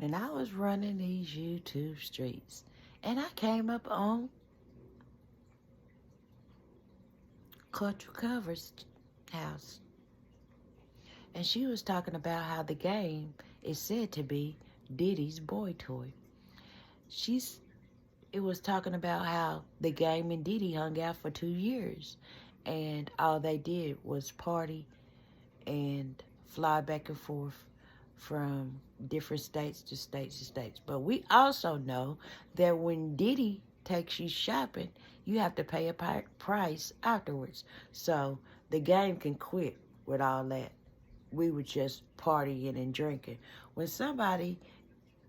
And I was running these YouTube streets, and I came up on Cultural Cover's house. And she was talking about how the game is said to be Diddy's boy toy. It was talking about how the game and Diddy hung out for 2 years, and all they did was party and fly back and forth from different states to states to states. But we also know that when Diddy takes you shopping, you have to pay a price afterwards. So the game can quit with all that. We were just partying and drinking. When somebody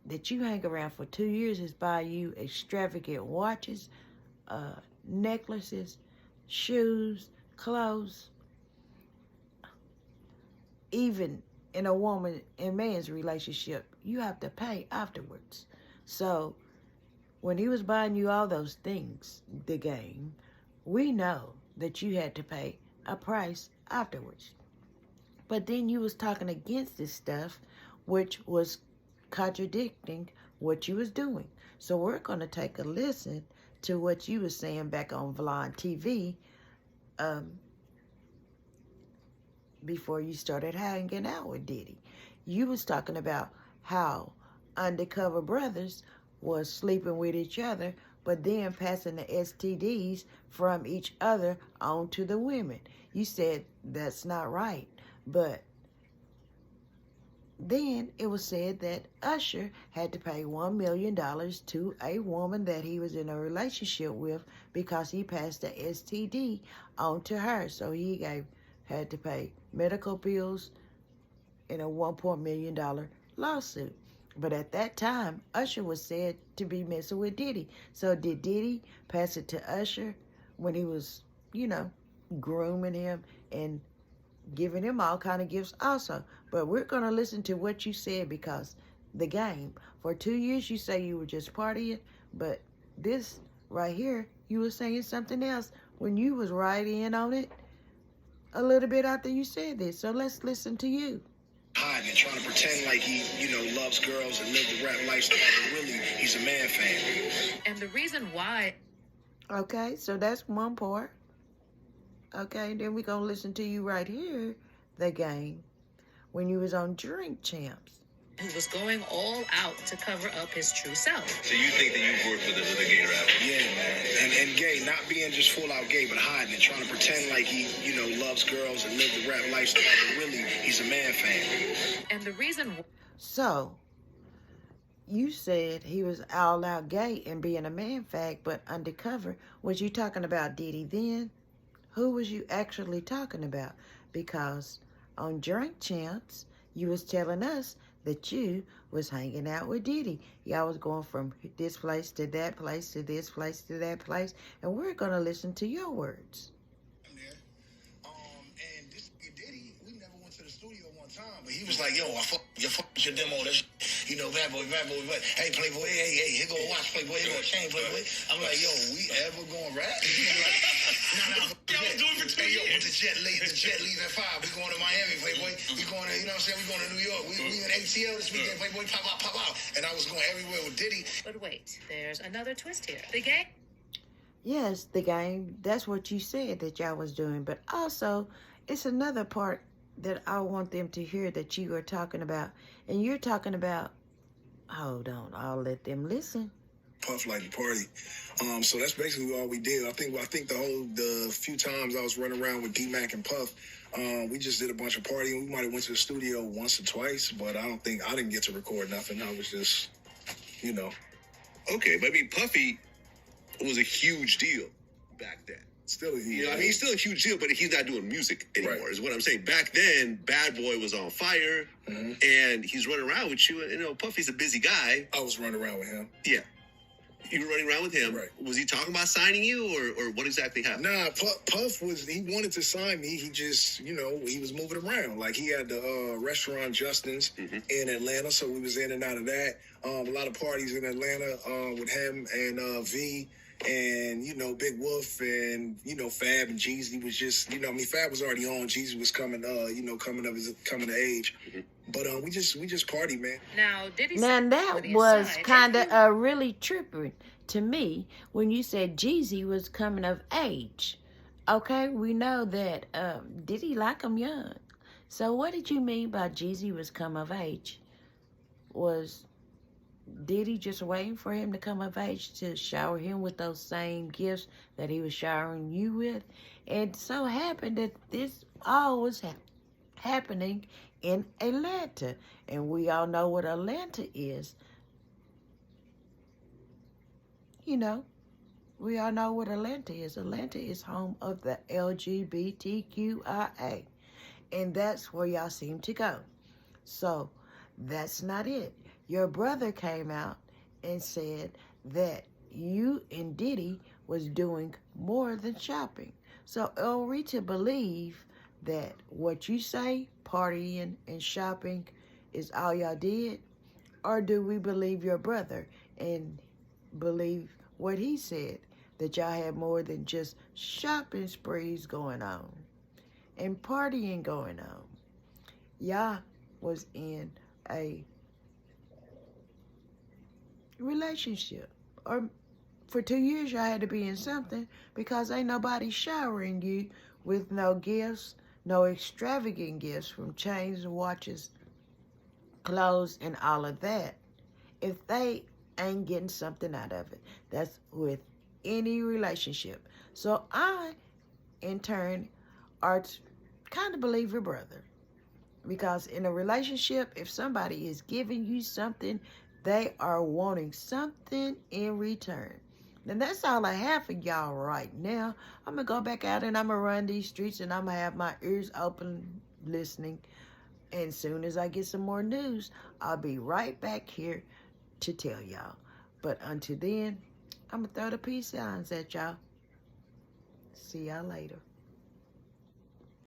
that you hang around for 2 years is buying you extravagant watches, necklaces, shoes, clothes, even in a woman and man's relationship, you have to pay afterwards. So when he was buying you all those things, the game, we know that you had to pay a price afterwards. But then you was talking against this stuff, which was contradicting what you was doing. So we're going to take a listen to what you was saying back on Vlon TV before you started hanging out with Diddy. You was talking about how undercover brothers was sleeping with each other, but then passing the STDs from each other on to the women. You said that's not right. But then it was said that Usher had to pay $1 million to a woman that he was in a relationship with because he passed the STD on to her. So he had to pay medical bills in a $1 million lawsuit. But at that time, Usher was said to be messing with Diddy. So did Diddy pass it to Usher when he was, grooming him and giving him all kind of gifts also? But we're going to listen to what you said, because the game, for 2 years you say you were just partying, but this right here, you were saying something else when you was right in on it a little bit after you said this. So let's listen to you. Hiding and trying to pretend like he, loves girls and live the rap lifestyle, but really he's a man fan. And the reason why... Okay, so that's one part. Okay, then we're going to listen to you right here, the game, when you was on Drink Champs. Who was going all out to cover up his true self. So you think that you worked with another gay rapper? Yeah, man. And gay, not being just full out gay, but hiding and trying to pretend like he, loves girls and live the rap lifestyle, but really he's a man fan. And the reason... So, you said he was all out gay and being a man fag, but undercover. Was you talking about Diddy then? Who was you actually talking about? Because on Drink Champs, you was telling us that you was hanging out with Diddy. Y'all was going from this place to that place to this place to that place, and we're going to listen to your words. And this Diddy, we never went to the studio one time, but he was like, yo, I fuck your demo, that's, bad boy, hey, Playboy, hey, here go a watch, Playboy, here go a chain, Playboy. I'm like, yo, we ever gonna rap? Nah, Y'all doing for 2 years. But the jet leave at 5. We going to Miami, Playboy. We going to, we going to New York. We in ATL this weekend, Playboy, pop out. And I was going everywhere with Diddy. But wait, there's another twist here. The game... Yes, the game. That's what you said that y'all was doing. But also, it's another part that I want them to hear that you are talking about. And you're talking about... Hold on, I'll let them listen. Puff like the party. So that's basically all we did. I think the few times I was running around with D-Mac and Puff, we just did a bunch of partying. We might have went to the studio once or twice, but I didn't get to record nothing. I was just, Okay, but I mean, Puffy was a huge deal back then. Still a huge I mean, he's still a huge deal, but he's not doing music anymore, right, is what I'm saying. Back then, Bad Boy was on fire, and he's running around with you. Puffy's a busy guy. I was running around with him. Yeah. You were running around with him. Right. Was he talking about signing you, or what exactly happened? Nah, Puff he wanted to sign me. He just, he was moving around. Like, he had the restaurant Justin's in Atlanta, so we was in and out of that. A lot of parties in Atlanta with him and V. And, Big Wolf and, Fab and Jeezy was just, Fab was already on. Jeezy was coming, coming of age. But we just party, man. Now, Diddy Now said that on his was side, kind if of really tripping to me when you said Jeezy was coming of age. Okay, we know that Diddy like him young. So what did you mean by Jeezy was come of age? Was Diddy just waiting for him to come of age to shower him with those same gifts that he was showering you with? And so happened that this all was happening in Atlanta. And we all know what Atlanta is. We all know what Atlanta is. Atlanta is home of the LGBTQIA. And that's where y'all seem to go. So that's not it. Your brother came out and said that you and Diddy was doing more than shopping. So are we to believe that what you say, partying and shopping, is all y'all did? Or do we believe your brother and believe what he said, that y'all had more than just shopping sprees going on and partying going on? Y'all was in a relationship. Or for 2 years y'all had to be in something, because ain't nobody showering you with no gifts, no extravagant gifts from chains and watches, clothes, and all of that, if they ain't getting something out of it. That's with any relationship. So I, in turn, kind of believe your brother. Because in a relationship, if somebody is giving you something, they are wanting something in return. And that's all I have for y'all right now. I'm going to go back out and I'm going to run these streets and I'm going to have my ears open listening. And as soon as I get some more news, I'll be right back here to tell y'all. But until then, I'm going to throw the peace signs at y'all. See y'all later.